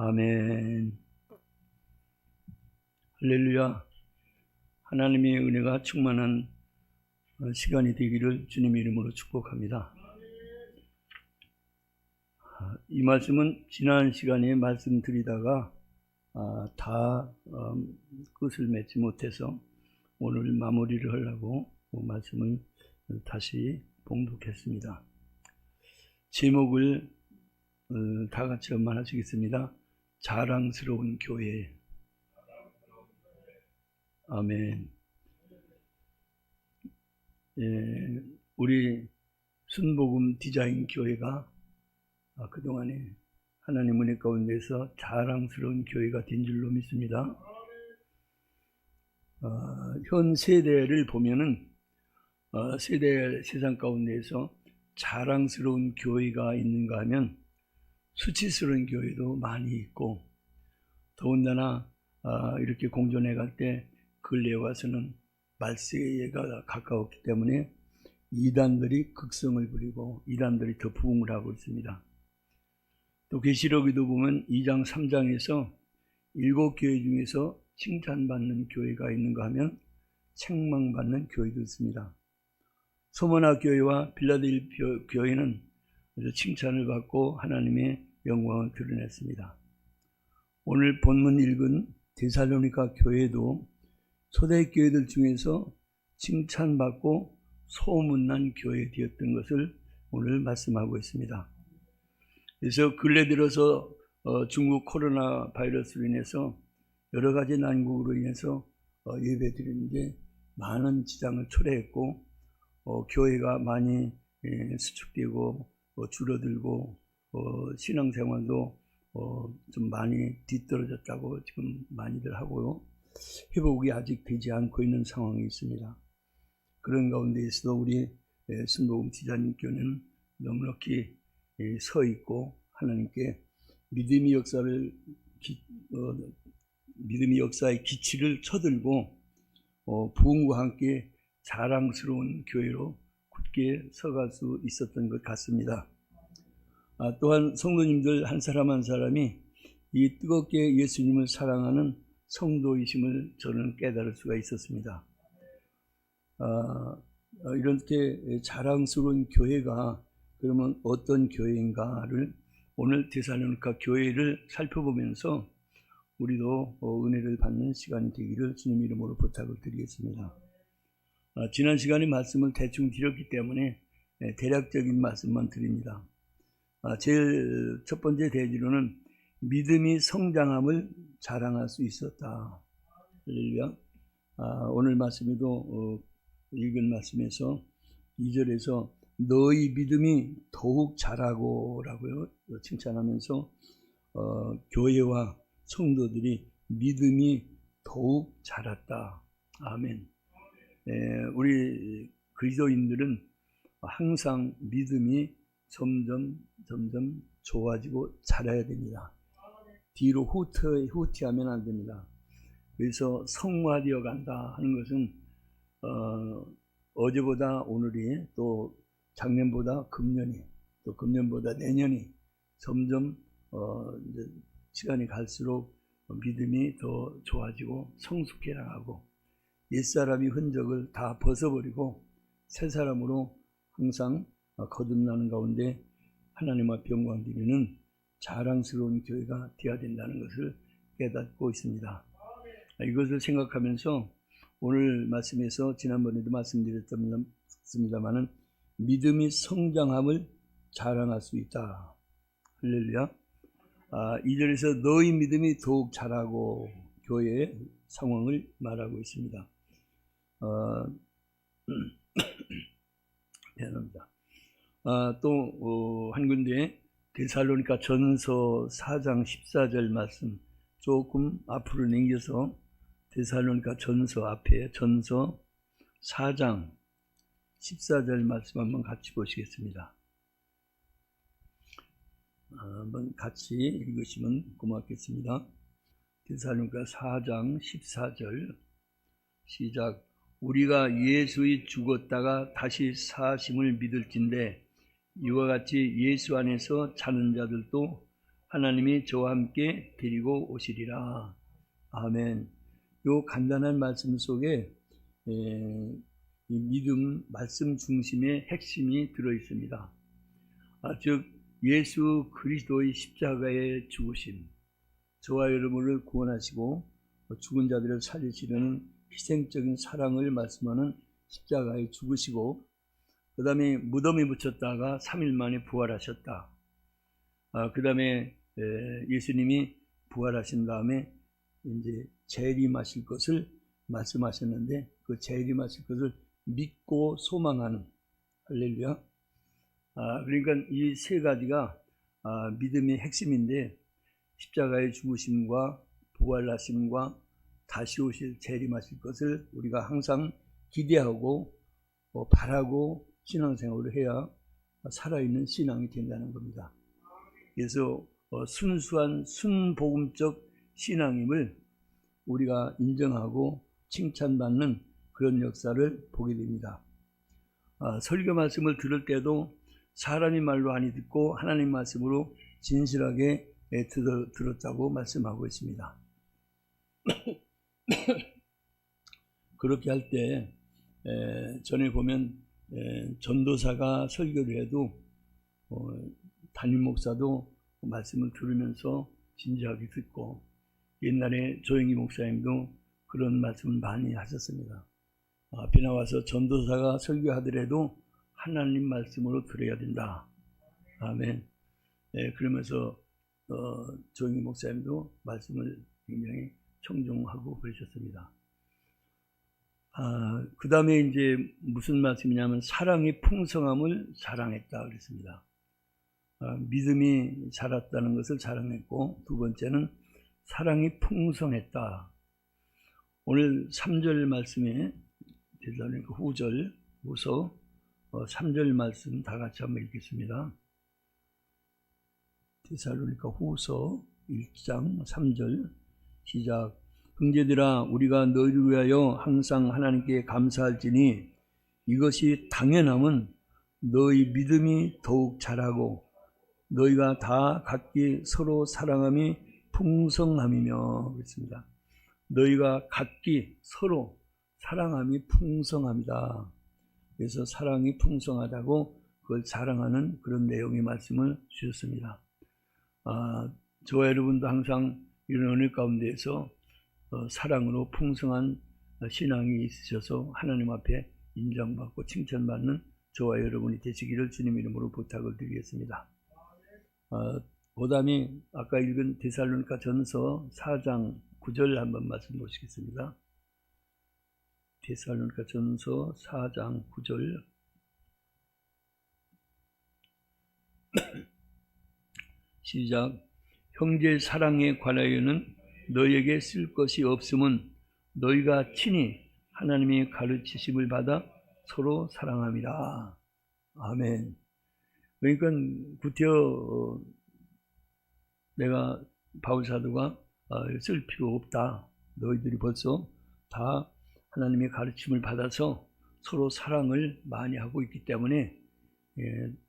아멘. 할렐루야. 하나님의 은혜가 충만한 시간이 되기를 주님의 이름으로 축복합니다. 이 말씀은 지난 시간에 말씀드리다가 다 끝을 맺지 못해서 오늘 마무리를 하려고 말씀을 다시 봉독했습니다. 제목을 다 같이 한번 하시겠습니다. 자랑스러운 교회. 아멘. 우리 순복음 디자인 교회가 그동안에 하나님 은혜 가운데서 자랑스러운 교회가 된 줄로 믿습니다. 현 세대를 보면은 세대 세상 가운데에서 자랑스러운 교회가 있는가 하면 수치스러운 교회도 많이 있고, 더군다나 이렇게 공존해 갈 때 근래에 와서는 말세가 가까웠기 때문에 이단들이 극성을 부리고 이단들이 더 부흥을 하고 있습니다. 또 계시록에도 보면 2장 3장에서 7교회 중에서 칭찬받는 교회가 있는가 하면 책망받는 교회도 있습니다. 소모나 교회와 빌라델피아 교회는 칭찬을 받고 하나님의 영광을 드러냈습니다. 오늘 본문 읽은 데살로니가 교회도 초대교회들 중에서 칭찬받고 소문난 교회 되었던 것을 오늘 말씀하고 있습니다. 그래서 근래 들어서 중국 코로나 바이러스로 인해서 여러 가지 난국으로 인해서 예배 드리는데 많은 지장을 초래했고, 교회가 많이 수축되고 줄어들고 신앙생활도 좀 많이 뒤떨어졌다고 지금 많이들 하고요. 회복이 아직 되지 않고 있는 상황이 있습니다. 그런 가운데에서도 우리 순복음 디자인 교회는 넉넉히 서 있고 하나님께 믿음의 역사의 기치를 쳐들고 부흥과 함께 자랑스러운 교회로 굳게 서갈 수 있었던 것 같습니다. 또한 성도님들 한 사람 한 사람이 이 뜨겁게 예수님을 사랑하는 성도이심을 저는 깨달을 수가 있었습니다. 이렇게 자랑스러운 교회가 그러면 어떤 교회인가를 오늘 데살로니가 교회를 살펴보면서 우리도 은혜를 받는 시간이 되기를 주님 이름으로 부탁을 드리겠습니다. 지난 시간에 말씀을 대충 드렸기 때문에 대략적인 말씀만 드립니다. 제일 첫 번째 대지로는 믿음이 성장함을 자랑할 수 있었다. 할렐루야. 오늘 말씀에도 읽은 말씀에서 2절에서 너희 믿음이 더욱 자라고 라고요 칭찬하면서 교회와 성도들이 믿음이 더욱 자랐다. 아멘. 우리 그리스도인들은 항상 믿음이 점점 좋아지고 자라야 됩니다. 뒤로 후퇴하면 안 됩니다. 그래서 성화되어 간다 하는 것은 어제보다 오늘이, 또 작년보다 금년이, 또 금년보다 내년이 점점 이제 시간이 갈수록 믿음이 더 좋아지고 성숙해 나가고 옛사람의 흔적을 다 벗어버리고 새 사람으로 항상 거듭나는 가운데 하나님 앞에 영광 드리는 자랑스러운 교회가 되어야 된다는 것을 깨닫고 있습니다. 이것을 생각하면서 오늘 말씀에서 지난번에도 말씀드렸습니다만은 믿음이 성장함을 자랑할 수 있다. 할렐루야. 2절에서 너희 믿음이 더욱 자라고 교회의 상황을 말하고 있습니다. 미안합니다. 또 한 군데 데살로니가 전서 4장 14절 말씀 조금 앞으로 넘겨서 데살로니가 전서 앞에 전서 4장 14절 말씀 한번 같이 보시겠습니다. 한번 같이 읽으시면 고맙겠습니다. 데살로니가 4장 14절 시작. 우리가 예수의 죽었다가 다시 사심을 믿을진대 이와 같이 예수 안에서 자는 자들도 하나님이 저와 함께 데리고 오시리라. 아멘. 요 간단한 말씀 속에 이 믿음 말씀 중심의 핵심이 들어 있습니다. 즉 예수 그리스도의 십자가의 죽으심, 저와 여러분을 구원하시고 죽은 자들을 살리시려는 희생적인 사랑을 말씀하는 십자가에 죽으시고, 그 다음에 무덤에 묻혔다가 3일 만에 부활하셨다. 그 다음에 예수님이 부활하신 다음에 이제 재림하실 것을 말씀하셨는데, 그 재림하실 것을 믿고 소망하는, 할렐루야. 그러니까 이 세 가지가 믿음의 핵심인데, 십자가의 죽으심과 부활하심과 다시 오실 재림하실 것을 우리가 항상 기대하고 바라고 신앙생활을 해야 살아있는 신앙이 된다는 겁니다. 그래서 순수한 순복음적 신앙임을 우리가 인정하고 칭찬받는 그런 역사를 보게 됩니다. 설교 말씀을 들을 때도 사람의 말로 아니 듣고 하나님 말씀으로 진실하게 들었다고 말씀하고 있습니다. 그렇게 할 때 전에 보면 전도사가 설교를 해도 담임 목사도 말씀을 들으면서 진지하게 듣고, 옛날에 조영희 목사님도 그런 말씀을 많이 하셨습니다. 앞에 나와서 전도사가 설교하더라도 하나님 말씀으로 들어야 된다. 아멘. 그러면서 조영희 목사님도 말씀을 굉장히 청중하고 그러셨습니다. 그 다음에 이제 무슨 말씀이냐면 사랑의 풍성함을 자랑했다 그랬습니다. 믿음이 자랐다는 것을 자랑했고, 두 번째는 사랑이 풍성했다. 오늘 3절 말씀에 데살로니가 후서 3절 말씀 다 같이 한번 읽겠습니다. 데살로니가 후서 1장 3절 시작. 형제들아, 우리가 너희를 위하여 항상 하나님께 감사할지니 이것이 당연함은 너희 믿음이 더욱 자라고 너희가 다 각기 서로 사랑함이 풍성함이며. 그렇습니다. 너희가 각기 서로 사랑함이 풍성합니다. 그래서 사랑이 풍성하다고 그걸 자랑하는 그런 내용의 말씀을 주셨습니다. 저와 여러분도 항상 이런 은혜 가운데에서 사랑으로 풍성한 신앙이 있으셔서 하나님 앞에 인정받고 칭찬받는 저와 여러분이 되시기를 주님 이름으로 부탁을 드리겠습니다. 그 다음에 아까 읽은 데살로니가 전서 4장 9절 한번 말씀 보시겠습니다. 데살로니가 전서 4장 9절 시작. 형제 사랑에 관하여는 너희에게 쓸 것이 없음은 너희가 친히 하나님의 가르치심을 받아 서로 사랑함이라. 아멘. 그러니까 구태여 내가 바울사도가 쓸 필요 없다. 너희들이 벌써 다 하나님의 가르침을 받아서 서로 사랑을 많이 하고 있기 때문에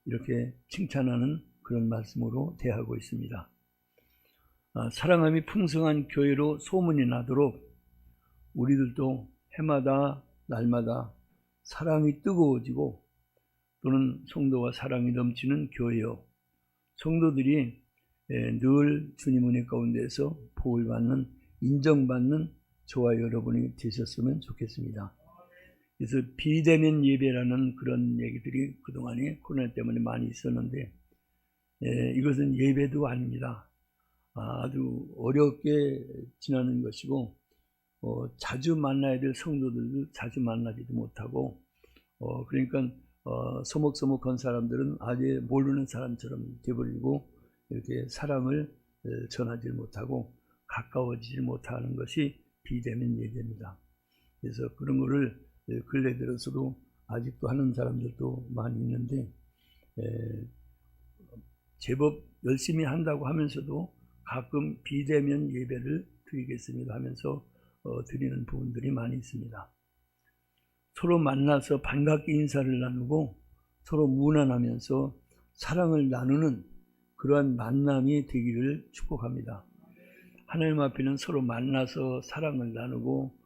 이렇게 칭찬하는 그런 말씀으로 대하고 있습니다. 사랑함이 풍성한 교회로 소문이 나도록 우리들도 해마다 날마다 사랑이 뜨거워지고 또는 성도와 사랑이 넘치는 교회요, 성도들이 늘 주님 은혜 가운데서 복을 받는, 인정받는 저와 여러분이 되셨으면 좋겠습니다. 그래서 비대면 예배라는 그런 얘기들이 그동안에 코로나 때문에 많이 있었는데 이것은 예배도 아닙니다. 아주 어렵게 지나는 것이고 자주 만나야 될 성도들도 자주 만나지도 못하고 그러니까 서먹서먹한 사람들은 아예 모르는 사람처럼 되어버리고 이렇게 사랑을 전하지 못하고 가까워지지 못하는 것이 비대면 예배입니다. 그래서 그런 거를 근래 들어서도 아직도 하는 사람들도 많이 있는데 제법 열심히 한다고 하면서도 가끔 비대면 예배를 드리겠습니다 하면서 드리는 부분들이 많이 있습니다. 서로 만나서 반갑게 인사를 나누고 서로 문안하면서 사랑을 나누는 그러한 만남이 되기를 축복합니다. 하나님 앞에는 서로 만나서 사랑을 나누고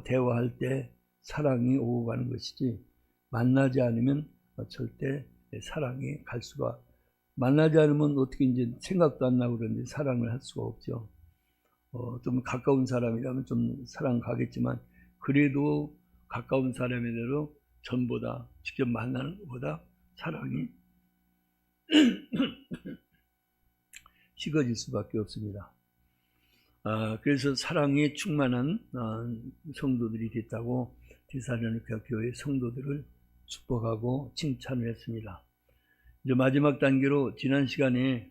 대화할 때 사랑이 오고 가는 것이지, 만나지 않으면 절대 사랑이 갈 수가, 만나지 않으면 어떻게 이제 생각도 안 나고 그러는데 사랑을 할 수가 없죠. 좀 가까운 사람이라면 좀 사랑 가겠지만, 그래도 가까운 사람에대로 전보다 직접 만나는 것보다 사랑이 식어질 수밖에 없습니다. 그래서 사랑이 충만한 성도들이 됐다고 데살로니가 교회 성도들을 축복하고 칭찬을 했습니다. 이제 마지막 단계로 지난 시간에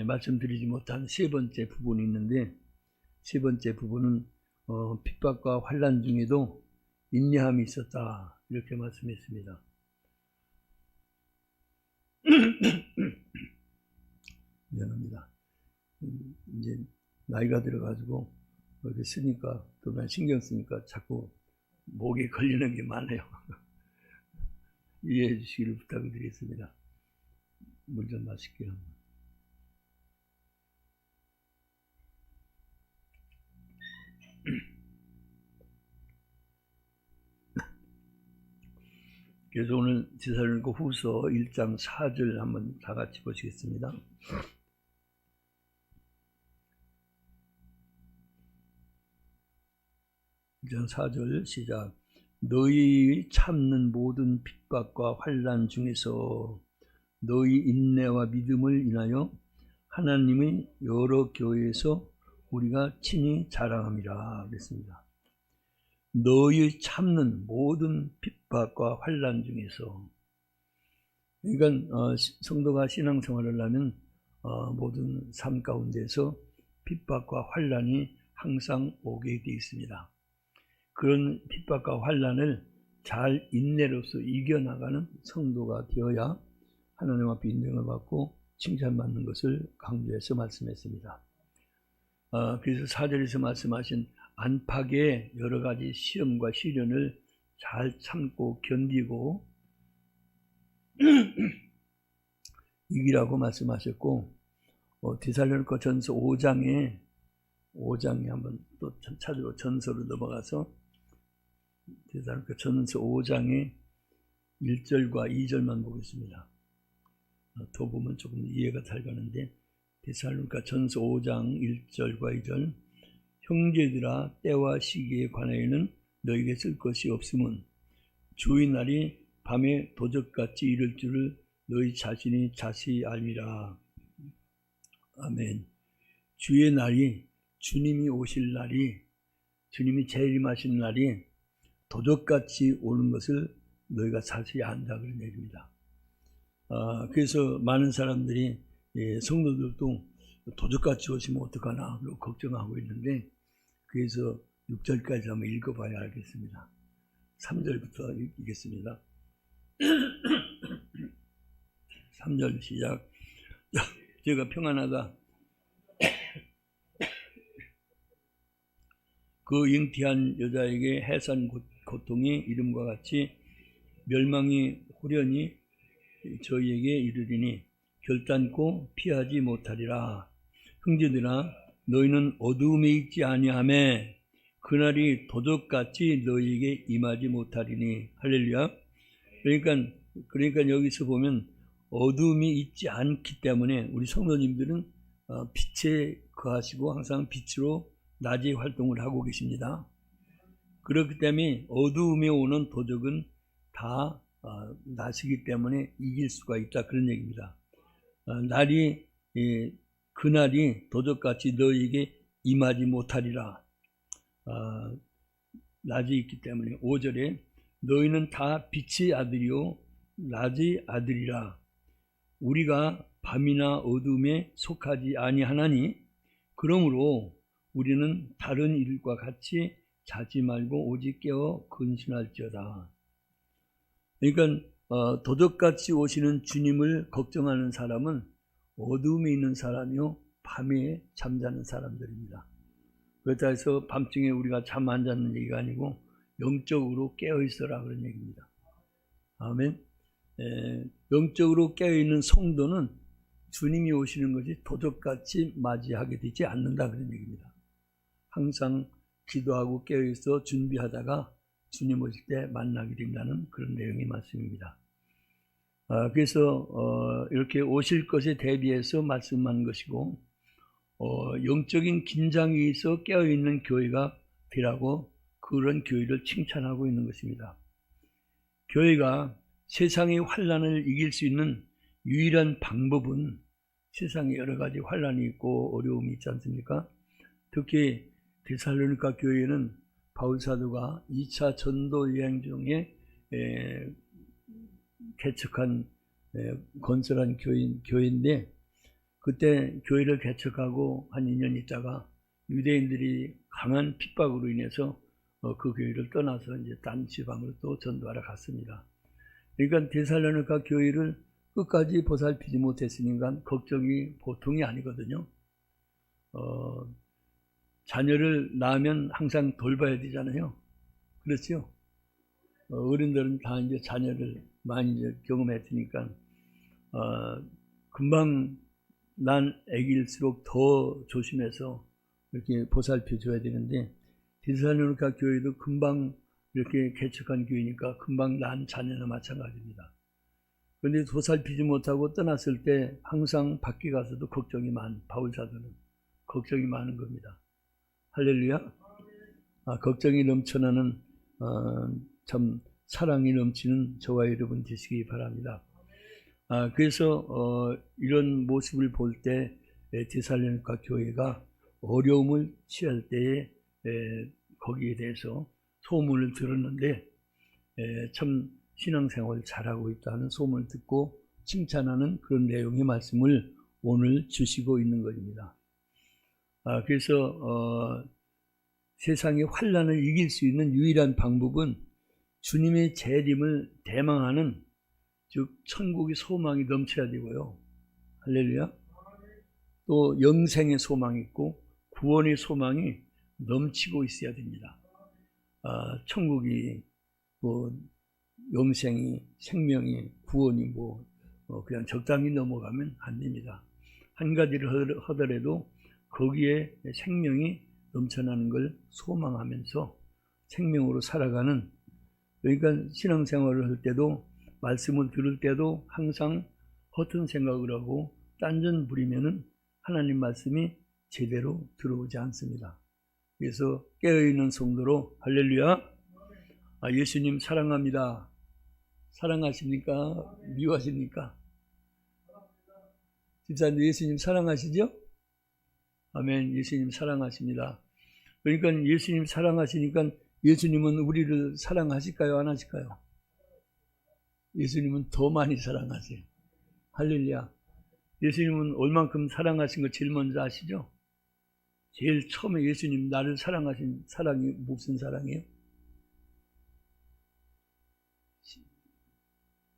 말씀드리지 못한 세 번째 부분이 있는데, 세 번째 부분은 핍박과 환난 중에도 인내함이 있었다, 이렇게 말씀했습니다. 미안합니다. 이제 나이가 들어가지고 이렇게 쓰니까, 또 난 신경 쓰니까 자꾸 목에 걸리는 게 많아요. 이해해 주시기를 부탁드리겠습니다. 물 좀 마실게요. 그래서 오늘 데살로니가 후서 1장 4절 한번 다 같이 보시겠습니다. 1장 4절 시작. 너희 참는 모든 핍박과 환난 중에서 너희 인내와 믿음을 인하여 하나님의 여러 교회에서 우리가 친히 자랑함이라 그랬습니다. 너희 참는 모든 핍박과 환난 중에서, 그러니까 성도가 신앙생활을 하면 모든 삶 가운데서 핍박과 환난이 항상 오게 되어 있습니다. 그런 핍박과 환난을 잘 인내로서 이겨나가는 성도가 되어야 하나님 앞에 인정을 받고 칭찬받는 것을 강조해서 말씀했습니다. 그래서 4절에서 말씀하신 안팎의 여러 가지 시험과 시련을 잘 참고 견디고 이기라고 말씀하셨고, 데살로니가 전서 5장에 한번 또 찾으러 전서로 넘어가서 데살로니가 전서 5장의 1절과 2절만 보겠습니다. 더 보면 조금 이해가 잘 가는데, 데살로니가 전서 5장 1절과 2절. 형제들아, 때와 시기에 관하여는 너에게 쓸 것이 없음은 주의 날이 밤에 도적같이 이를 줄을 너희 자신이 자세히 알미라. 아멘. 주의 날이, 주님이 오실 날이, 주님이 재림하신 날이 도적같이 오는 것을 너희가 자세히 안다, 그런 얘기입니다. 그래서 많은 사람들이, 성도들도 도적같이 오시면 어떡하나 걱정하고 있는데, 그래서 6절까지 한번 읽어봐야 알겠습니다. 3절부터 읽겠습니다. 3절 시작. 제가 평안하다. 그 잉태한 여자에게 해산 고통이 이름과 같이 멸망이 후련히 저희에게 이르리니 결단코 피하지 못하리라. 형제들아, 너희는 어두움에 있지 아니하매 그날이 도적같이 너희에게 임하지 못하리니. 할렐루야. 그러니까 여기서 보면 어두움이 있지 않기 때문에 우리 성도님들은 빛에 거하시고 항상 빛으로 낮에 활동을 하고 계십니다. 그렇기 때문에 어두움에 오는 도적은 다 낮이기 때문에 이길 수가 있다, 그런 얘기입니다. 그날이 도적같이 너희에게 임하지 못하리라. 낮이 있기 때문에 5절에 너희는 다 빛의 아들이요 낮의 아들이라. 우리가 밤이나 어둠에 속하지 아니하나니 그러므로 우리는 다른 이들과 같이 자지 말고 오직 깨어 근신할지어다. 그러니까 도적같이 오시는 주님을 걱정하는 사람은 어둠에 있는 사람이요 밤에 잠자는 사람들입니다. 그렇다 해서 밤중에 우리가 잠 안 자는 얘기가 아니고 영적으로 깨어 있어라, 그런 얘기입니다. 아멘. 영적으로 깨어 있는 성도는 주님이 오시는 것이 도적같이 맞이하게 되지 않는다 그런 얘기입니다. 항상 기도하고 깨어있어 준비하다가 주님 오실 때 만나게 된다는 그런 내용의 말씀입니다. 그래서 이렇게 오실 것에 대비해서 말씀한 것이고, 영적인 긴장이 있어 깨어있는 교회가 되라고 그런 교회를 칭찬하고 있는 것입니다. 교회가 세상의 환난을 이길 수 있는 유일한 방법은, 세상에 여러 가지 환난이 있고 어려움이 있지 않습니까? 특히 데살로니가 교회는 바울 사도가 2차 전도 여행 중에 개척한 건설한 교회인데, 그때 교회를 개척하고 한 2년 있다가 유대인들이 강한 핍박으로 인해서 그 교회를 떠나서 이제 딴 지방으로 또 전도하러 갔습니다. 그러니까 데살로니가 교회를 끝까지 보살피지 못했으니까 걱정이 보통이 아니거든요. 자녀를 낳으면 항상 돌봐야 되잖아요. 그렇죠? 어른들은 다 이제 자녀를 많이 이제 경험했으니까, 금방 난 아기일수록 더 조심해서 이렇게 보살펴 줘야 되는데, 데살로니가 교회도 금방 이렇게 개척한 교회니까 금방 난 자녀나 마찬가지입니다. 그런데 보살피지 못하고 떠났을 때 항상 밖에 가서도 바울 사도는 걱정이 많은 겁니다. 할렐루야. 걱정이 넘쳐나는 참 사랑이 넘치는 저와 여러분 되시기 바랍니다. 그래서 이런 모습을 볼 때 데살로니가 교회가 어려움을 취할 때에 거기에 대해서 소문을 들었는데, 참 신앙생활을 잘하고 있다는 소문을 듣고 칭찬하는 그런 내용의 말씀을 오늘 주시고 있는 것입니다. 그래서 세상의 환난을 이길 수 있는 유일한 방법은 주님의 재림을 대망하는, 즉 천국의 소망이 넘쳐야 되고요. 할렐루야. 또 영생의 소망이 있고 구원의 소망이 넘치고 있어야 됩니다. 천국이 뭐 영생이, 생명이, 구원이 그냥 적당히 넘어가면 안 됩니다. 한 가지를 하더라도 거기에 생명이 넘쳐나는 걸 소망하면서 생명으로 살아가는, 그러니까 신앙생활을 할 때도 말씀을 들을 때도 항상 허튼 생각을 하고 딴전 부리면은 하나님 말씀이 제대로 들어오지 않습니다. 그래서 깨어있는 성도로 할렐루야. 예수님 사랑합니다. 사랑하십니까? 미워하십니까? 집사님 예수님 사랑하시죠? 아멘. 예수님 사랑하십니다. 그러니까 예수님 사랑하시니까 예수님은 우리를 사랑하실까요? 안 하실까요? 예수님은 더 많이 사랑하세요. 할렐루야. 예수님은 얼만큼 사랑하신 거 제일 먼저 아시죠? 제일 처음에 예수님 나를 사랑하신 사랑이 무슨 사랑이에요?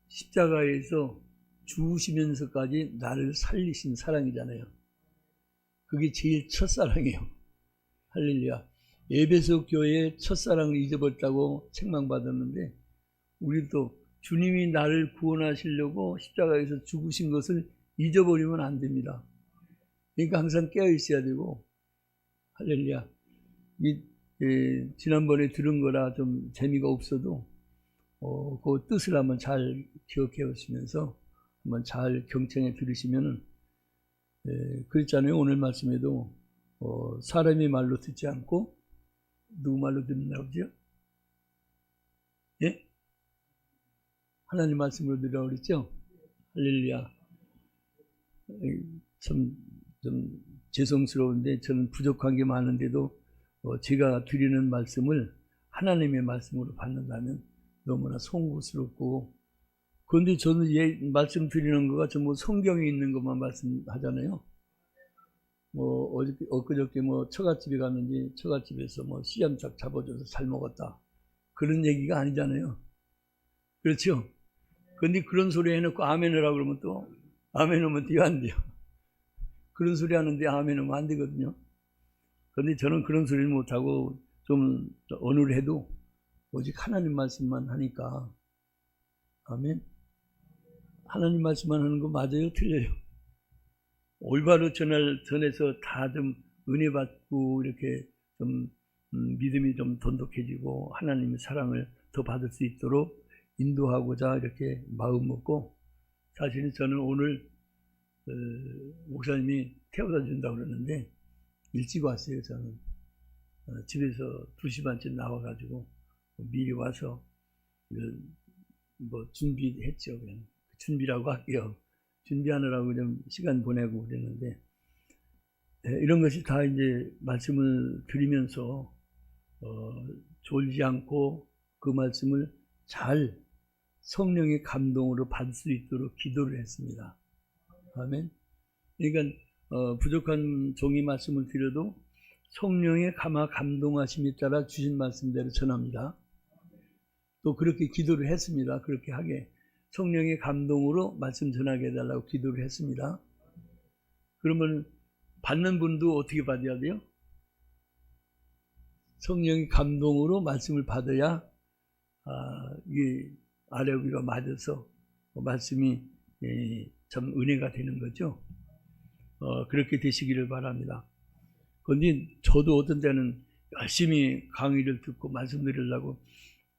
십자가에서 죽으시면서까지 나를 살리신 사랑이잖아요. 그게 제일 첫사랑이에요. 할렐루야. 에베소 교회의 첫사랑을 잊어버렸다고 책망받았는데, 우리도 주님이 나를 구원하시려고 십자가에서 죽으신 것을 잊어버리면 안 됩니다. 그러니까 항상 깨어 있어야 되고, 할렐루야. 지난번에 들은 거라 좀 재미가 없어도 그 뜻을 한번 잘 기억해 오시면서 한번 잘 경청해 들으시면은, 그랬잖아요. 오늘 말씀에도 사람의 말로 듣지 않고 누구 말로 듣는다고 그러죠? 예? 하나님 말씀으로 들으라고 그랬죠? 할렐루야. 좀 죄송스러운데 저는 부족한 게 많은데도 제가 드리는 말씀을 하나님의 말씀으로 받는다면 너무나 송구스럽고, 그런데 저는 말씀 드리는 거가 전부 성경에 있는 것만 말씀하잖아요. 엊그저께 처갓집에 갔는데 처갓집에서 씨암탉 잡아줘서 잘 먹었다, 그런 얘기가 아니잖아요. 그렇죠? 그런데 그런 소리 해놓고 아멘을 하고 그러면 또 아멘 하면 뒤에 안 돼요. 그런 소리 하는데 아멘 하면 안 되거든요. 그런데 저는 그런 소리를 못하고 좀 어눌해도 오직 하나님 말씀만 하니까, 아멘. 하나님 말씀만 하는 거 맞아요? 틀려요? 올바로 전해서 다 좀 은혜 받고 이렇게 좀 믿음이 좀 돈독해지고 하나님의 사랑을 더 받을 수 있도록 인도하고자 이렇게 마음 먹고, 사실은 저는 오늘 목사님이 태워다 준다고 그러는데 일찍 왔어요. 저는 집에서 2시 반쯤 나와가지고 미리 와서 뭐 준비했죠. 그냥 준비라고 할게요. 준비하느라고 좀 시간 보내고 그랬는데, 이런 것이 다 이제 말씀을 드리면서 졸지 않고 그 말씀을 잘 성령의 감동으로 받을 수 있도록 기도를 했습니다. 아멘. 그러니까 부족한 종이 말씀을 드려도 성령의 감동하심에 따라 주신 말씀대로 전합니다. 또 그렇게 기도를 했습니다. 그렇게 하게 성령의 감동으로 말씀 전하게 해달라고 기도를 했습니다. 그러면 받는 분도 어떻게 받아야 돼요? 성령의 감동으로 말씀을 받아야 이게 아래위가 맞아서 말씀이 참 은혜가 되는 거죠. 그렇게 되시기를 바랍니다. 그런데 저도 어떤 때는 열심히 강의를 듣고 말씀 드리려고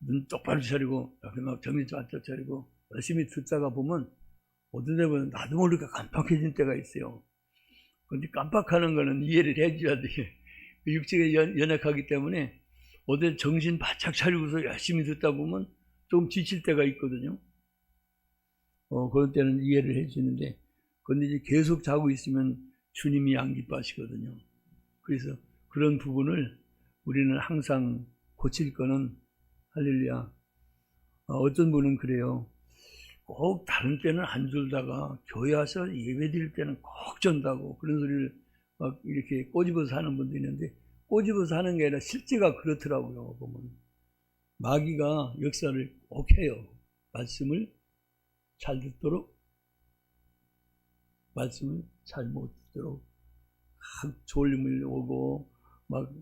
눈 똑바로 차리고 막 정신 좀 차리고 열심히 듣다가 보면 어떤 때 보면 나도 모르게 깜빡해진 때가 있어요. 그런데 깜빡하는 거는 이해를 해줘야 돼요. 육체가 연약하기 때문에 어디 정신 바짝 차리고서 열심히 듣다 보면 좀 지칠 때가 있거든요. 그런 때는 이해를 해주는데, 그런데 이제 계속 자고 있으면 주님이 안 기뻐하시거든요. 그래서 그런 부분을 우리는 항상 고칠 거는, 할렐루야. 어떤 분은 그래요. 꼭 다른 때는 안 졸다가 교회 와서 예배 드릴 때는 꼭 전다고 그런 소리를 막 이렇게 꼬집어서 하는 분도 있는데, 꼬집어서 하는 게 아니라 실제가 그렇더라고요. 보면 마귀가 역사를 꼭 해요. 말씀을 잘 듣도록, 말씀을 잘 못 듣도록 막 졸림을 오고 막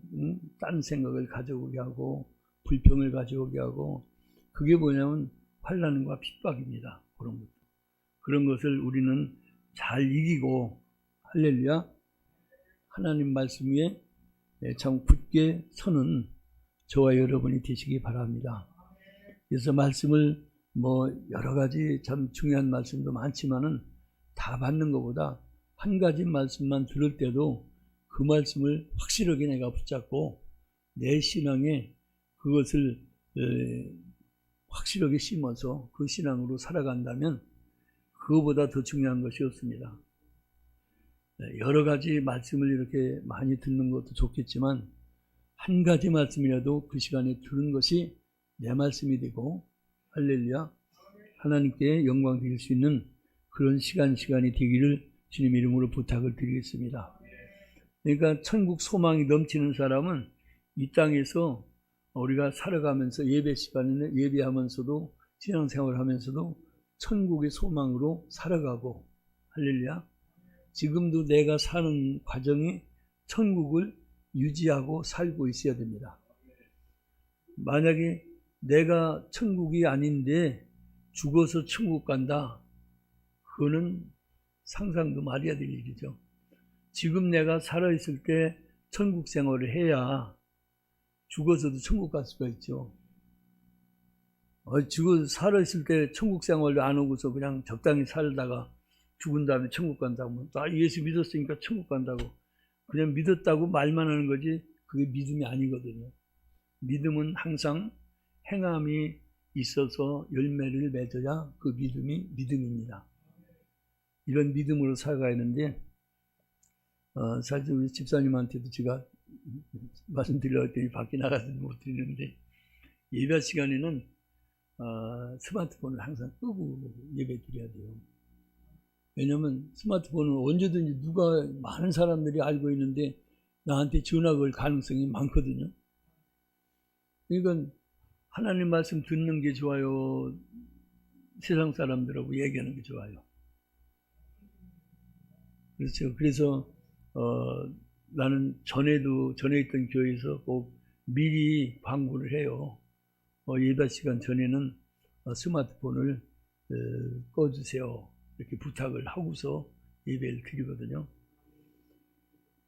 딴 생각을 가져오게 하고 불평을 가져오게 하고, 그게 뭐냐면 환난과 핍박입니다. 그런 것을 우리는 잘 이기고, 할렐루야, 하나님 말씀 위에 참 굳게 서는 저와 여러분이 되시기 바랍니다. 그래서 말씀을 뭐 여러 가지 참 중요한 말씀도 많지만은 다 받는 것보다 한 가지 말씀만 들을 때도 그 말씀을 확실하게 내가 붙잡고 내 신앙에 그것을 확실하게 심어서 그 신앙으로 살아간다면 그거보다 더 중요한 것이 없습니다. 여러 가지 말씀을 이렇게 많이 듣는 것도 좋겠지만 한 가지 말씀이라도 그 시간에 들은 것이 내 말씀이 되고, 할렐루야, 하나님께 영광 드릴 수 있는 그런 시간이 되기를 주님 이름으로 부탁을 드리겠습니다. 그러니까 천국 소망이 넘치는 사람은 이 땅에서 우리가 살아가면서 예배 시간에는 예배하면서도 신앙생활을 하면서도 천국의 소망으로 살아가고, 할렐루야, 지금도 내가 사는 과정이 천국을 유지하고 살고 있어야 됩니다. 만약에 내가 천국이 아닌데 죽어서 천국 간다, 그거는 상상도 말해야 될 일이죠. 지금 내가 살아있을 때 천국 생활을 해야 죽어서도 천국 갈 수가 있죠. 죽어서 살아있을 때 천국 생활을 안 하고서 그냥 적당히 살다가 죽은 다음에 천국 간다고, 나 예수 믿었으니까 천국 간다고 그냥 믿었다고 말만 하는 거지 그게 믿음이 아니거든요. 믿음은 항상 행함이 있어서 열매를 맺어야 그 믿음이 믿음입니다. 이런 믿음으로 살아가야 하는데, 사실 우리 집사님한테도 제가 말씀드리려고 했더니 밖에 나가서 못 드리는데, 예배 시간에는 스마트폰을 항상 끄고 예배 드려야 돼요. 왜냐면 스마트폰은 언제든지 누가 많은 사람들이 알고 있는데 나한테 전화 걸 가능성이 많거든요. 그러니까 하나님 말씀 듣는 게 좋아요, 세상 사람들하고 얘기하는 게 좋아요. 그렇죠. 그래서 나는 전에 있던 교회에서 꼭 미리 광고를 해요. 예배 시간 전에는 스마트폰을 꺼주세요, 이렇게 부탁을 하고서 예배를 드리거든요.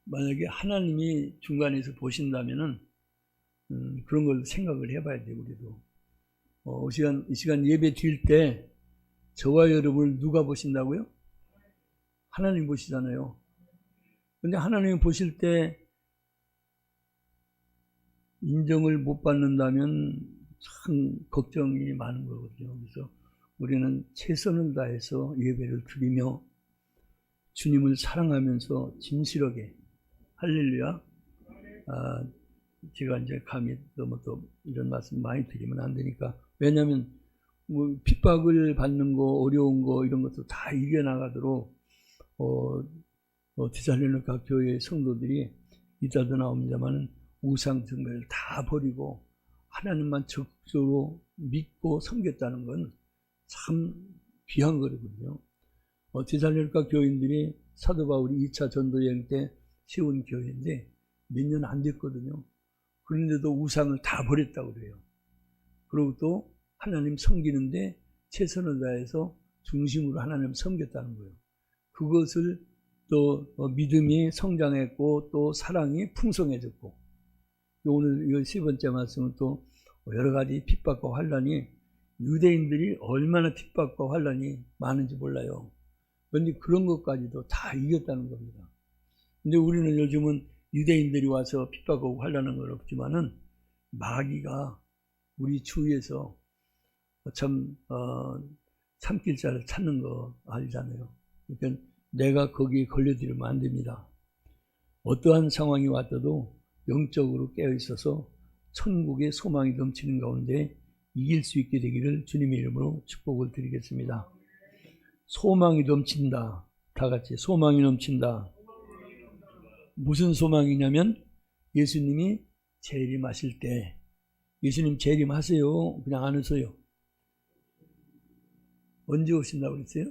만약에 하나님이 중간에서 보신다면은 그런 걸 생각을 해봐야 돼요. 우리도 이 시간 예배 드릴 때 저와 여러분을 누가 보신다고요? 하나님 보시잖아요. 근데 하나님 보실 때 인정을 못 받는다면 참 걱정이 많은 거거든요. 그래서 우리는 최선을 다해서 예배를 드리며 주님을 사랑하면서 진실하게 할렐루야. 제가 이제 감히 너무 또 이런 말씀 많이 드리면 안 되니까. 왜냐하면 뭐 핍박을 받는 거, 어려운 거 이런 것도 다 이겨나가도록 데살로니가 교회 성도들이 이따도 나옵니다만 우상 숭배를 다 버리고 하나님만 적극적으로 믿고 섬겼다는 건 참 귀한 거거든요. 데살로니가 교인들이 사도 바울이 2차 전도 여행 때 세운 교회인데 몇 년 안 됐거든요. 그런데도 우상을 다 버렸다고 그래요. 그리고 또 하나님 섬기는데 최선을 다해서 중심으로 하나님 섬겼다는 거예요. 그것을 또 믿음이 성장했고 또 사랑이 풍성해졌고, 오늘 이 세 번째 말씀은 또 여러 가지 핍박과 환난이, 유대인들이 얼마나 핍박과 환난이 많은지 몰라요. 그런데 그런 것까지도 다 이겼다는 겁니다. 근데 우리는 요즘은 유대인들이 와서 핍박하고 환난한 건 없지만은 마귀가 우리 주위에서 참 참길자를 찾는 거 알잖아요. 그러니까 내가 거기에 걸려들면 안 됩니다. 어떠한 상황이 왔어도 영적으로 깨어 있어서 천국의 소망이 넘치는 가운데 이길 수 있게 되기를 주님의 이름으로 축복을 드리겠습니다. 소망이 넘친다. 다 같이 소망이 넘친다. 무슨 소망이냐면 예수님이 재림하실 때, 예수님 재림하세요. 그냥 안 오세요. 언제 오신다고 그랬어요?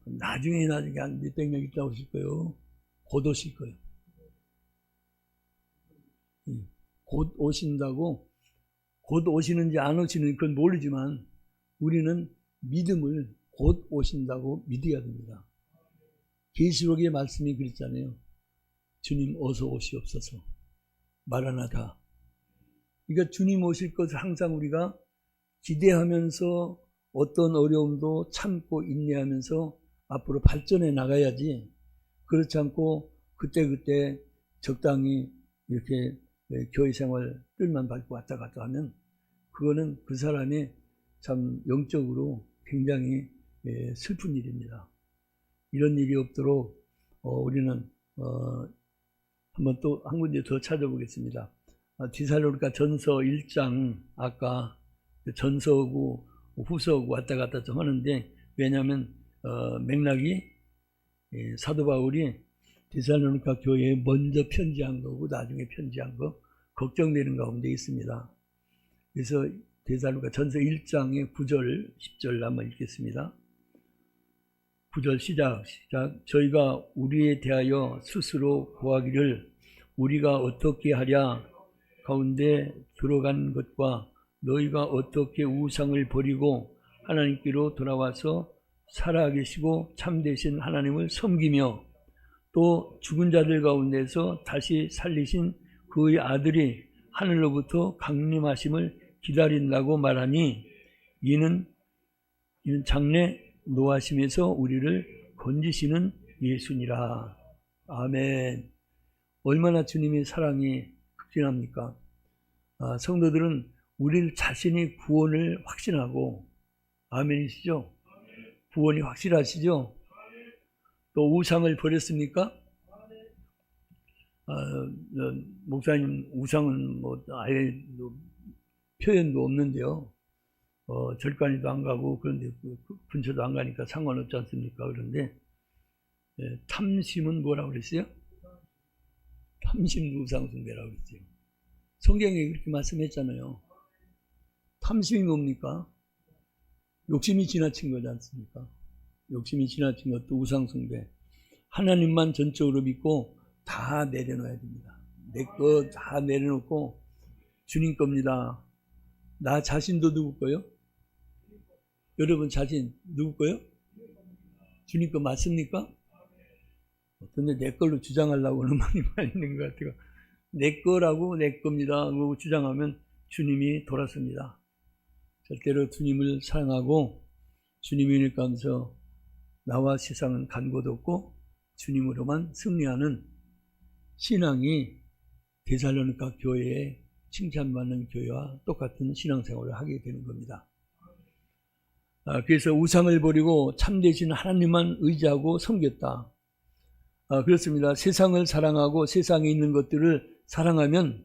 나중에 한 몇백 년 있다 오실 거예요. 곧 오실 거예요. 곧 오신다고, 곧 오시는지 안 오시는지 그건 모르지만 우리는 믿음을 곧 오신다고 믿어야 됩니다. 계시록의 말씀이 그랬잖아요. 주님 어서 오시옵소서. 마라나다. 그러니까 주님 오실 것을 항상 우리가 기대하면서 어떤 어려움도 참고 인내하면서 앞으로 발전해 나가야지, 그렇지 않고 그때그때 적당히 이렇게 교회 생활 뜰만 밟고 왔다 갔다 하면 그거는 그 사람이 참 영적으로 굉장히 슬픈 일입니다. 이런 일이 없도록 우리는 한번 또 한 군데 더 찾아보겠습니다. 데살로니가 전서 1장, 아까 전서고 후서고 왔다 갔다 좀 하는데, 왜냐하면 맥락이 사도 바울이 데살로니가 교회에 먼저 편지한 거고 나중에 편지한 거 걱정되는 가운데 있습니다. 그래서 데살로니가 전서 1장의 9절 10절 한번 읽겠습니다. 9절 시작. 저희가 우리에 대하여 스스로 고하기를 우리가 어떻게 하랴 가운데 들어간 것과 너희가 어떻게 우상을 버리고 하나님께로 돌아와서 살아계시고 참되신 하나님을 섬기며 또 죽은 자들 가운데서 다시 살리신 그의 아들이 하늘로부터 강림하심을 기다린다고 말하니 이는 장래 노하심에서 우리를 건지시는 예수니라. 아멘. 얼마나 주님의 사랑이 극진합니까? 성도들은 우리 자신이 구원을 확신하고, 아멘이시죠? 구원이 확실하시죠? 또 우상을 버렸습니까? 목사님 우상은 뭐 아예 표현도 없는데요. 절간에도 안 가고 그런데 근처도 안 가니까 상관없지 않습니까? 그런데 탐심은 뭐라고 그랬어요? 탐심도 우상 숭배라고 그랬죠. 성경에 그렇게 말씀했잖아요. 탐심이 뭡니까? 욕심이 지나친 거지 않습니까? 욕심이 지나친 것도 우상 숭배. 하나님만 전적으로 믿고 다 내려놔야 됩니다. 내 것 다 내려놓고 주님 겁니다. 나 자신도 누구 거요? 여러분 자신 누구 거요? 주님 거 맞습니까? 근데 내 걸로 주장하려고는 많이 있는 것 같아요. 내 거라고 내 겁니다. 그러고 주장하면 주님이 돌아섭니다. 절대로 주님을 사랑하고 주님이 가면서 나와 세상은 간 곳 없고 주님으로만 승리하는 신앙이 데살로니가 교회에 칭찬받는 교회와 똑같은 신앙생활을 하게 되는 겁니다. 그래서 우상을 버리고 참되신 하나님만 의지하고 섬겼다. 그렇습니다. 세상을 사랑하고 세상에 있는 것들을 사랑하면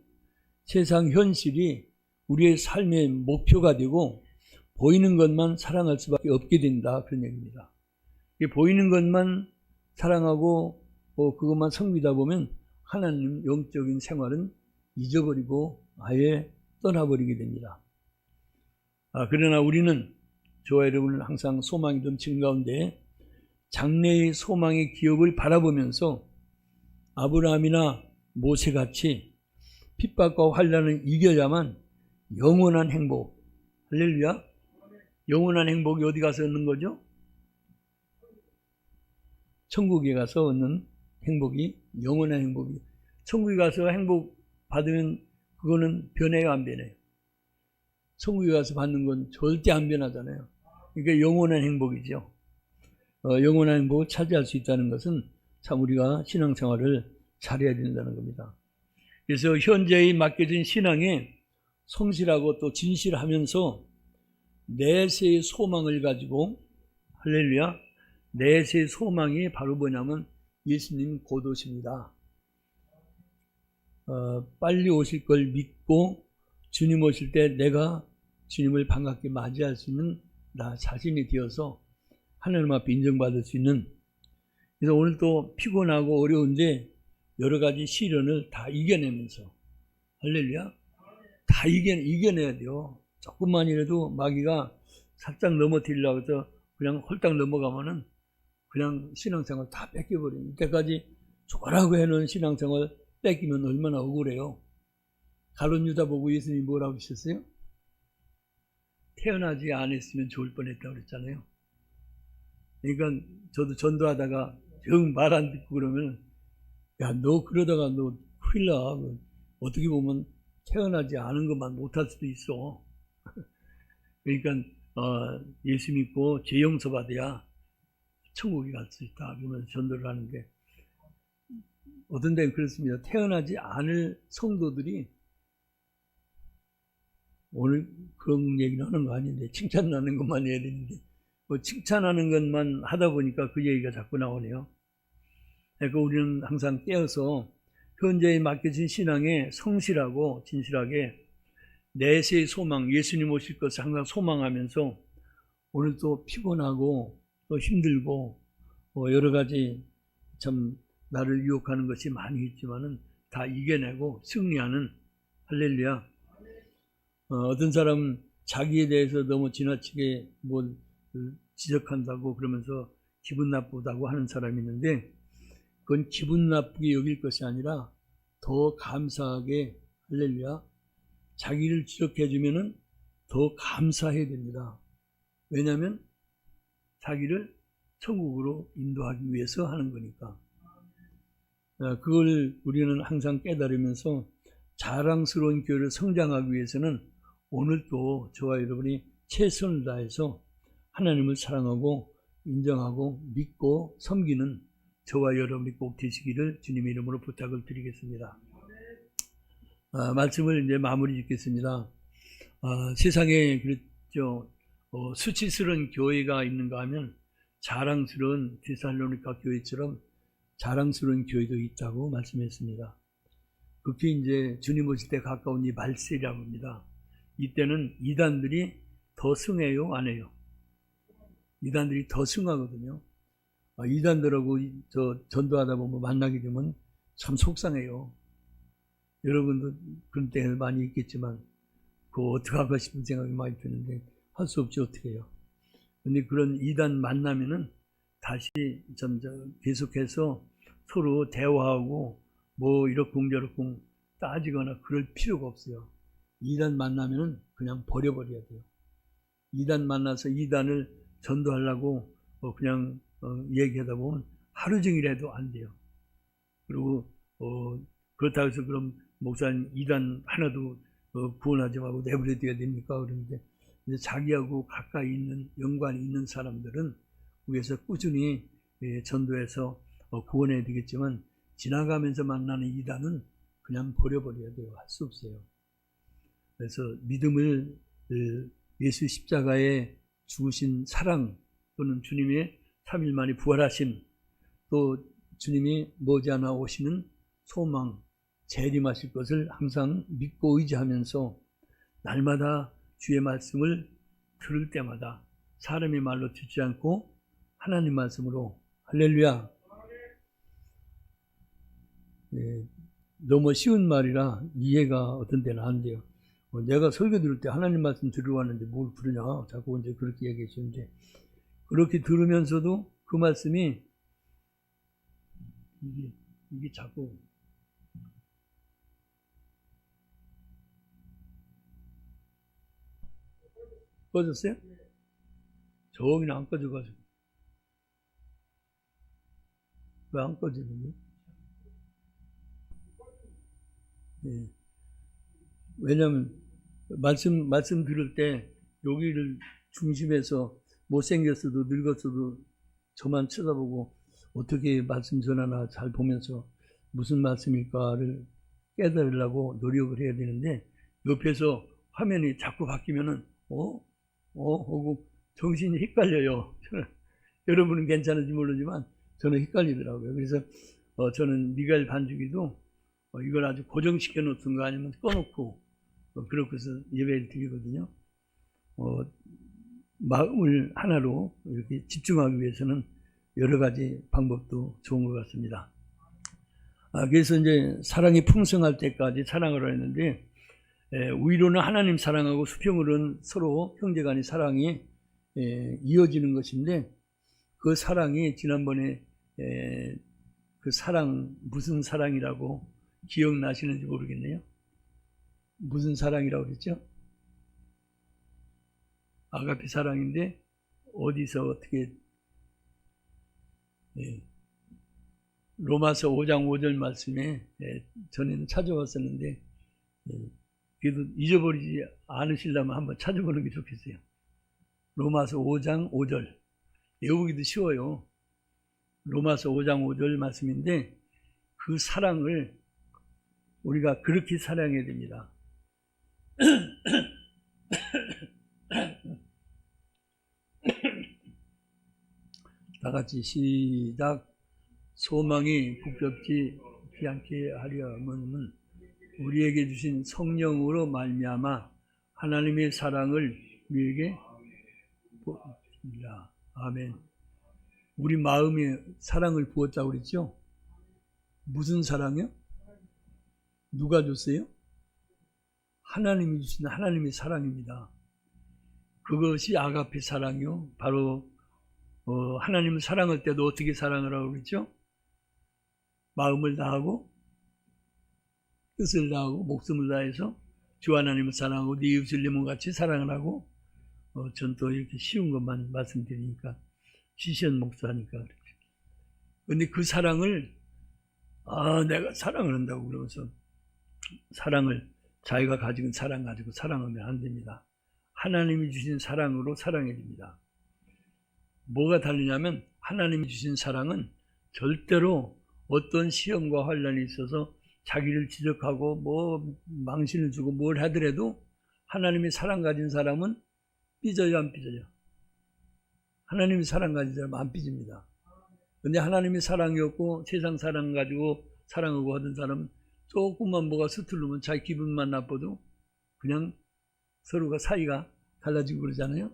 세상 현실이 우리의 삶의 목표가 되고 보이는 것만 사랑할 수밖에 없게 된다. 그런 얘기입니다. 보이는 것만 사랑하고 그것만 섬기다 보면 하나님 영적인 생활은 잊어버리고 아예 떠나버리게 됩니다. 그러나 우리는 저와 여러분은 항상 소망이 넘치는 가운데 장래의 소망의 기업을 바라보면서 아브라함이나 모세같이 핍박과 환난을 이겨야만 영원한 행복, 할렐루야, 영원한 행복이 어디 가서 얻는 거죠? 천국에 가서 얻는 행복이 영원한 행복이. 천국에 가서 행복 받으면 그거는 변해요, 안 변해요? 천국에 가서 받는 건 절대 안 변하잖아요. 그러니까 영원한 행복이죠. 영원한 행복을 차지할 수 있다는 것은 참 우리가 신앙생활을 잘해야 된다는 겁니다. 그래서 현재의 맡겨진 신앙에 성실하고 또 진실하면서 내세의 소망을 가지고, 할렐루야, 내세의 소망이 바로 뭐냐면 예수님 곧 오십니다. 빨리 오실 걸 믿고 주님 오실 때 내가 주님을 반갑게 맞이할 수 있는 나 자신이 되어서 하나님 앞에 인정받을 수 있는. 그래서 오늘 또 피곤하고 어려운데 여러 가지 시련을 다 이겨내면서, 할렐루야, 다 이겨내야 돼요. 조금만이라도 마귀가 살짝 넘어뜨리려고 해서 그냥 홀딱 넘어가면은 그냥 신앙생활 다 뺏겨버려요. 이때까지 좋아라고 해놓은 신앙생활 뺏기면 얼마나 억울해요. 가룟 유다 보고 예수님이 뭐라고 하셨어요? 태어나지 않았으면 좋을 뻔했다고 그랬잖아요. 그러니까 저도 전도하다가 정 말 안 듣고 그러면, 야, 너 그러다가 너 큰일 나. 어떻게 보면 태어나지 않은 것만 못할 수도 있어. 그러니까 예수 믿고 죄 용서 받아야 천국에 갈 수 있다. 그러면서 전도를 하는데, 어떤 데는 그렇습니다. 태어나지 않을 성도들이, 오늘 그런 얘기는 하는 거 아닌데 칭찬하는 것만 해야 되는데 칭찬하는 것만 하다 보니까 그 얘기가 자꾸 나오네요. 그러니까 우리는 항상 깨어서 현재에 맡겨진 신앙에 성실하고 진실하게 내세의 소망, 예수님 오실 것을 항상 소망하면서 오늘 또 피곤하고 또 힘들고 여러 가지 참 나를 유혹하는 것이 많이 있지만은 다 이겨내고 승리하는, 할렐루야. 어떤 사람은 자기에 대해서 너무 지나치게 뭘 지적한다고 그러면서 기분 나쁘다고 하는 사람이 있는데, 그건 기분 나쁘게 여길 것이 아니라 더 감사하게, 할렐루야, 자기를 지적해 주면은 더 감사해야 됩니다. 왜냐하면 자기를 천국으로 인도하기 위해서 하는 거니까. 그걸 우리는 항상 깨달으면서 자랑스러운 교회를 성장하기 위해서는 오늘도 저와 여러분이 최선을 다해서 하나님을 사랑하고 인정하고 믿고 섬기는 저와 여러분이 꼭 되시기를 주님의 이름으로 부탁을 드리겠습니다. 말씀을 이제 마무리 짓겠습니다. 세상에 그렇죠. 수치스러운 교회가 있는가 하면 자랑스러운 데살로니가 교회처럼 자랑스러운 교회도 있다고 말씀했습니다. 그게 이제 주님 오실 때 가까운 이 말세라고 합니다. 이때는 이단들이 더 승해요, 안 해요? 이단들이 더 승하거든요. 이단들하고 저 전도하다 보면 만나게 되면 참 속상해요. 여러분도 그런 때가 많이 있겠지만 그거 어떻게 하고 싶은 생각이 많이 드는데 할 수 없지 어떻게 해요. 근데 그런 이단 만나면은 다시 점점 계속해서 서로 대화하고 뭐 이러쿵저러쿵 따지거나 그럴 필요가 없어요. 이단 만나면은 그냥 버려버려야 돼요. 이단 만나서 이단을 전도하려고 그냥 얘기하다 보면 하루 종일 해도 안 돼요. 그리고 그렇다고 해서 그럼 목사님 이단 하나도 구원하지 말고 내버려둬야 됩니까? 그런데 이제 자기하고 가까이 있는 연관이 있는 사람들은 위에서 꾸준히 전도해서 구원해야 되겠지만 지나가면서 만나는 이단은 그냥 버려버려야 돼요. 할 수 없어요. 그래서 믿음을 예수 십자가에 죽으신 사랑 또는 주님의 3일 만에 부활하신 또 주님이 머지않아 오시는 소망 재림하실 것을 항상 믿고 의지하면서 날마다 주의 말씀을 들을 때마다 사람의 말로 듣지 않고 하나님 말씀으로 할렐루야. 너무 쉬운 말이라 이해가 어떤 때는 안 돼요. 내가 설교 들을 때 하나님 말씀 들으러 왔는데 뭘 부르냐 자꾸 이제 그렇게 얘기해 주는데 그렇게 들으면서도 그 말씀이 이게 자꾸 꺼졌어요? 저기는 안 꺼져가지고 왜 안 꺼지는지? 네. 왜냐면 말씀 들을 때 여기를 중심해서 못생겼어도 늙었어도 저만 쳐다보고 어떻게 말씀 전하나 잘 보면서 무슨 말씀일까를 깨달으려고 노력을 해야 되는데 옆에서 화면이 자꾸 바뀌면은 하고 정신이 헷갈려요. 여러분은 괜찮은지 모르지만 저는 헷갈리더라고요. 그래서 저는 미가엘 반주기도 이걸 아주 고정시켜 놓든가 아니면 꺼놓고 그렇게 해서 예배를 드리거든요. 마음을 하나로 이렇게 집중하기 위해서는 여러 가지 방법도 좋은 것 같습니다. 그래서 이제 사랑이 풍성할 때까지 사랑을 했는데 위로는 하나님 사랑하고 수평으로는 서로 형제간의 사랑이 이어지는 것인데 그 사랑이 지난번에 그 사랑 무슨 사랑이라고 기억나시는지 모르겠네요. 무슨 사랑이라고 그랬죠? 아가페 사랑인데 어디서 어떻게 로마서 5장 5절 말씀에 전에는 찾아왔었는데 그래도 잊어버리지 않으시려면 한번 찾아보는 게 좋겠어요. 로마서 5장 5절 외우기도 쉬워요. 로마서 5장 5절 말씀인데 그 사랑을 우리가 그렇게 사랑해야 됩니다. 다 같이 시작. 소망이 부끄럽지 않게 하려면 우리에게 주신 성령으로 말미암아 하나님의 사랑을 우리에게 부었습니다. 아멘. 우리 마음에 사랑을 부었다고 그랬죠? 무슨 사랑이요? 누가 줬어요? 하나님이 주신 하나님의 사랑입니다. 그것이 아가페 사랑이요. 바로 하나님을 사랑할 때도 어떻게 사랑을 하고 그랬죠? 마음을 다하고 뜻을 다하고 목숨을 다해서 주 하나님을 사랑하고 네 이웃을 네 몸같이 사랑을 하고 전 또 이렇게 쉬운 것만 말씀드리니까 시시한 목사니까 그렇죠. 근데 그 사랑을 내가 사랑을 한다고 그러면서 사랑을 자기가 가지고 사랑 가지고 사랑하면 안 됩니다. 하나님이 주신 사랑으로 사랑해야 됩니다. 뭐가 다르냐면 하나님이 주신 사랑은 절대로 어떤 시험과 환난이 있어서 자기를 지적하고 뭐 망신을 주고 뭘 하더라도 하나님의 사랑 가진 사람은 삐져요, 안 삐져요? 하나님의 사랑 가진 사람은 안 삐집니다. 근데 하나님의 사랑이 없고 세상 사랑 가지고 사랑하고 하던 사람은 조금만 뭐가 서투르면 자기 기분만 나빠도 그냥 서로가 사이가 달라지고 그러잖아요.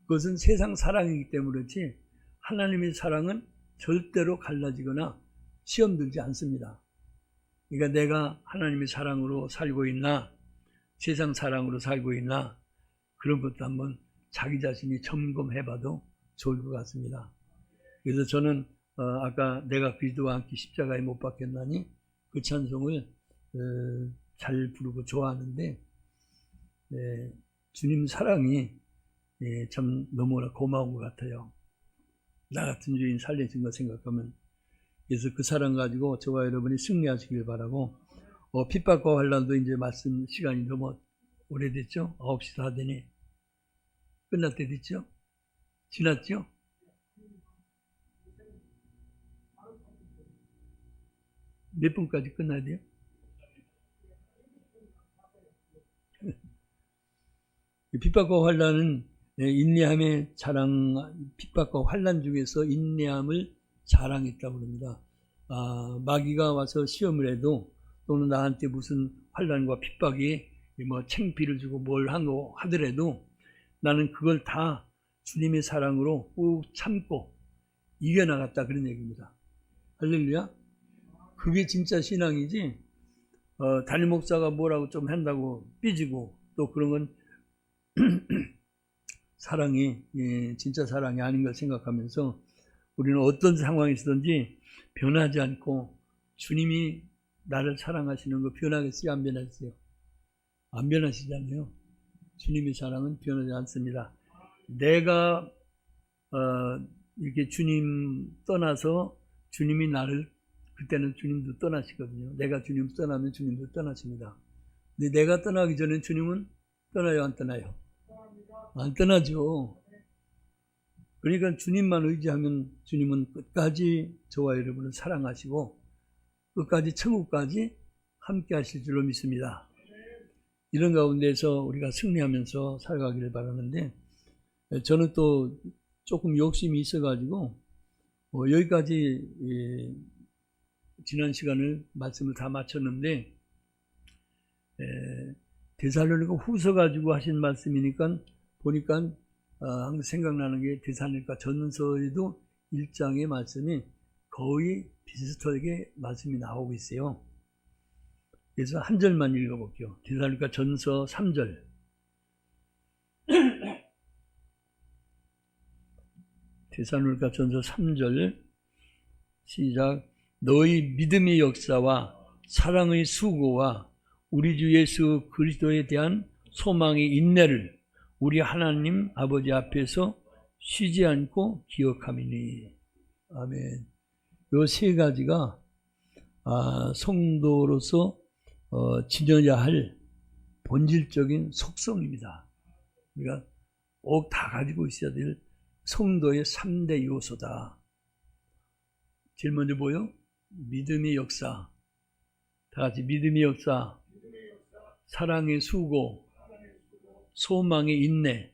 그것은 세상 사랑이기 때문에 그렇지 하나님의 사랑은 절대로 갈라지거나 시험 들지 않습니다. 그러니까 내가 하나님의 사랑으로 살고 있나 세상 사랑으로 살고 있나 그런 것도 한번 자기 자신이 점검해봐도 좋을 것 같습니다. 그래서 저는 아까 내가 그리스도와 함께 십자가에 못 박혔나니 그 찬송을 잘 부르고 좋아하는데 주님 사랑이 참 너무나 고마운 것 같아요. 나 같은 주인 살려준 거 생각하면. 그래서 그 사랑 가지고 저와 여러분이 승리하시길 바라고, 핍박과 환난도 이제 말씀 시간이 너무 오래됐죠? 9시 다 되니. 끝날 때 됐죠? 지났죠? 몇 분까지 끝나야 돼요? 핍박과 환난은 인내함의 자랑, 핍박과 환난 중에서 인내함을 자랑했다고 합니다. 마귀가 와서 시험을 해도, 또는 나한테 무슨 환난과 핍박이 뭐 창피를 주고 뭘 한거 하더라도 나는 그걸 다 주님의 사랑으로 꾹 참고 이겨나갔다, 그런 얘기입니다. 할렐루야. 그게 진짜 신앙이지, 담임 목사가 뭐라고 좀 한다고 삐지고 또 그런 건 사랑이, 진짜 사랑이 아닌 걸 생각하면서 우리는 어떤 상황이 있든지 변하지 않고, 주님이 나를 사랑하시는 거 변하겠어요? 안 변하겠어요? 안 변하시잖아요. 주님의 사랑은 변하지 않습니다. 내가 이렇게 주님 떠나서 주님이 나를, 그때는 주님도 떠나시거든요. 내가 주님 떠나면 주님도 떠나십니다. 근데 내가 떠나기 전에 주님은 떠나요, 안 떠나요? 안 떠나죠. 그러니까 주님만 의지하면 주님은 끝까지 저와 여러분을 사랑하시고 끝까지 천국까지 함께 하실 줄로 믿습니다. 이런 가운데서 우리가 승리하면서 살아가기를 바라는데, 저는 또 조금 욕심이 있어가지고 여기까지 지난 시간을 말씀을 다 마쳤는데, 데살로니가 후서 가지고 하신 말씀이니까 보니까 항상 생각나는 게 데살로니가 전서에도 1장의 말씀이 거의 비슷하게 말씀이 나오고 있어요. 그래서 한 절만 읽어볼게요. 데살로니가 전서 3절. 데살로니가 전서 3절 시작. 너희 믿음의 역사와 사랑의 수고와 우리 주 예수 그리스도에 대한 소망의 인내를 우리 하나님 아버지 앞에서 쉬지 않고 기억함이니. 아멘. 요 세 가지가 성도로서 지녀야 할 본질적인 속성입니다. 우리가 꼭 다 가지고 있어야 될 성도의 3대 요소다. 제일 먼저 뭐요? 믿음의 역사. 다 같이 믿음의 역사, 사랑의 수고, 소망의 인내.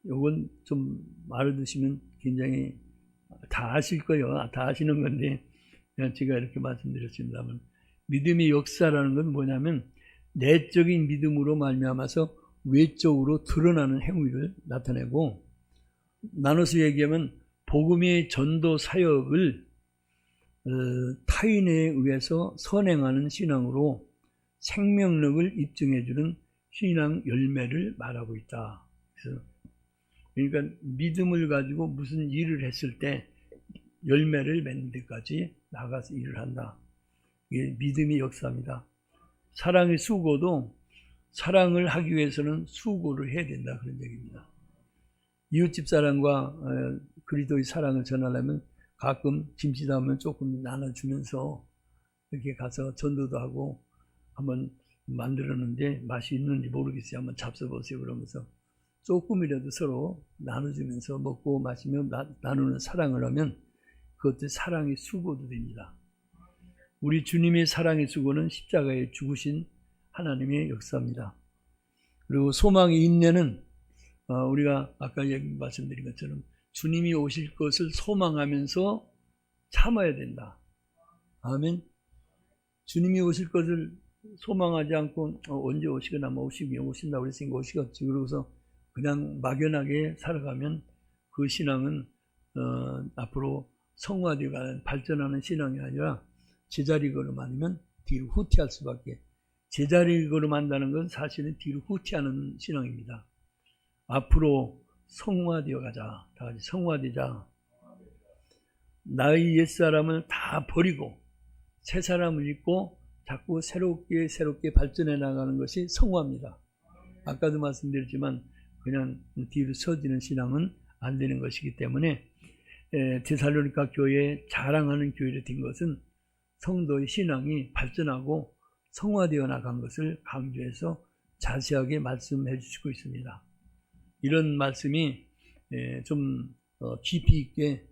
요건 좀 알아두시면 굉장히 다 아실 거예요. 다 아시는 건데 그냥 제가 이렇게 말씀드렸습니다만, 믿음의 역사라는 건 뭐냐면 내적인 믿음으로 말미암아서 외적으로 드러나는 행위를 나타내고, 나눠서 얘기하면 복음의 전도 사역을 타인에 의해서 선행하는 신앙으로 생명력을 입증해주는 신앙 열매를 말하고 있다. 그러니까 믿음을 가지고 무슨 일을 했을 때 열매를 맺는 데까지 나가서 일을 한다. 이게 믿음의 역사입니다. 사랑의 수고도 사랑을 하기 위해서는 수고를 해야 된다, 그런 얘기입니다. 이웃집 사랑과 그리스도의 사랑을 전하려면 가끔 김치 담으면 조금 나눠주면서 이렇게 가서 전도도 하고 한번 만들었는데 맛이 있는지 모르겠어요. 한번 잡숴보세요. 그러면서 조금이라도 서로 나눠주면서 먹고 마시며 나누는 사랑을 하면 그것도 사랑의 수고도 됩니다. 우리 주님의 사랑의 수고는 십자가에 죽으신 하나님의 역사입니다. 그리고 소망의 인내는 우리가 아까 말씀드린 것처럼 주님이 오실 것을 소망하면서 참아야 된다. 아멘. 주님이 오실 것을 소망하지 않고 언제 오시거나 뭐 오신다고 그랬으니까 오시겠지 그러고서 그냥 막연하게 살아가면 그 신앙은 앞으로 성화되어가는 발전하는 신앙이 아니라 제자리 걸음 아니면 뒤로 후퇴할 수밖에. 제자리 걸음 한다는 건 사실은 뒤로 후퇴하는 신앙입니다. 앞으로 성화되어 가자. 다 같이 성화되자. 나의 옛사람을 다 버리고 새 사람을 입고 자꾸 새롭게 발전해 나가는 것이 성화입니다. 아까도 말씀드렸지만 그냥 뒤로 서지는 신앙은 안 되는 것이기 때문에 데살로니가 교회에 자랑하는 교회로 된 것은 성도의 신앙이 발전하고 성화되어 나간 것을 강조해서 자세하게 말씀해 주시고 있습니다. 이런 말씀이 좀 깊이 있게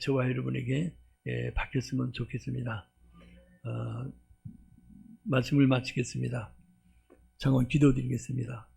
저와 여러분에게 박혔으면 좋겠습니다. 말씀을 마치겠습니다. 잠깐 기도드리겠습니다.